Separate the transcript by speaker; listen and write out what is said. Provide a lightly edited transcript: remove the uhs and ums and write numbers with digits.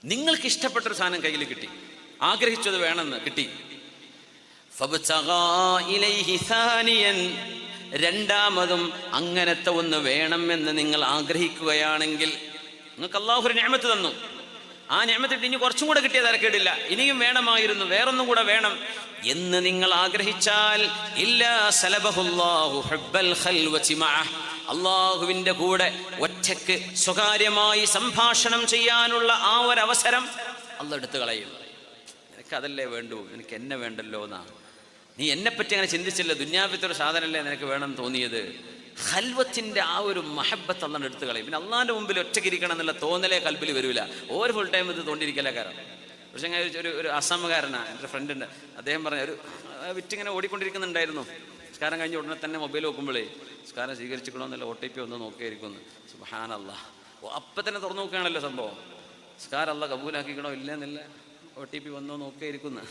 Speaker 1: നിങ്ങൾക്ക് ഇഷ്ടപ്പെട്ടൊരു സാധനം കയ്യിൽ കിട്ടി, ആഗ്രഹിച്ചത് വേണമെന്ന് കിട്ടി. രണ്ടാമതും അങ്ങനത്തെ ഒന്ന് വേണമെന്ന് നിങ്ങൾ ആഗ്രഹിക്കുകയാണെങ്കിൽ, നിങ്ങൾക്ക് അള്ളാഹു ഒരു നിഅമത്ത് തന്നു, ആ നിഅമത്തിട്ട് ഇനി കുറച്ചും കൂടെ കിട്ടിയ തരക്കേടില്ല, ഇനിയും വേണമായിരുന്നു, വേറൊന്നും കൂടെ വേണം എന്ന് നിങ്ങൾ ആഗ്രഹിച്ചാൽ, ഇല്ലാ സലബഹുല്ലാഹു ഹുബ്ബൽ ഖൽവതി മഅഹ്, അള്ളാഹുവിൻ്റെ കൂടെ ഒറ്റയ്ക്ക് സ്വകാര്യമായി സംഭാഷണം ചെയ്യാനുള്ള ആ ഒരവസരം അള്ളാഹ് എടുത്തു കളയും. നിനക്കതല്ലേ വേണ്ടൂ, നിനക്ക് എന്നെ വേണ്ടല്ലോ എന്നാ, നീ എന്നെപ്പറ്റി അങ്ങനെ ചിന്തിച്ചില്ല, ദുന്യാവിലത്തെ ഒരു സാധനമല്ലേ നിനക്ക് വേണമെന്ന് തോന്നിയത്. ഖൽവത്തിൻ്റെ ആ ഒരു മഹബത്ത് അള്ളാഹ് എടുത്തു കളയും. പിന്നെ അള്ളാഹിൻ്റെ മുമ്പിൽ ഒറ്റയ്ക്കിരിക്കണം എന്നുള്ള തോന്നലേ കൽബിൽ വരില്ല. ഓരോ ഫുൾ ടൈം ഇത് തോണ്ടിരിക്കലേ കാരണം. പക്ഷേ ഞാൻ ഒരു അസമകാരനാണ്, എൻ്റെ ഫ്രണ്ടുണ്ട്, അദ്ദേഹം പറഞ്ഞ ഒരു വിറ്റിങ്ങനെ ഓടിക്കൊണ്ടിരിക്കുന്നുണ്ടായിരുന്നു. നിസ്കാരം കഴിഞ്ഞ ഉടനെ തന്നെ മൊബൈൽ നോക്കുമ്പോഴേ നിസ്കാരം സ്വീകരിച്ചിക്കണമെന്നല്ല OTP ഒന്ന് നോക്കിയിരിക്കുന്നു. സുബ്ഹാനല്ലാഹ്, അപ്പം തന്നെ തുറന്നു നോക്കുകയാണല്ലോ സംഭവം. നിസ്കാരം അള്ളാഹ് കബൂലാക്കിക്കണോ ഇല്ലെന്നില്ല, OTP വന്നോ നോക്കിയിരിക്കുന്നു.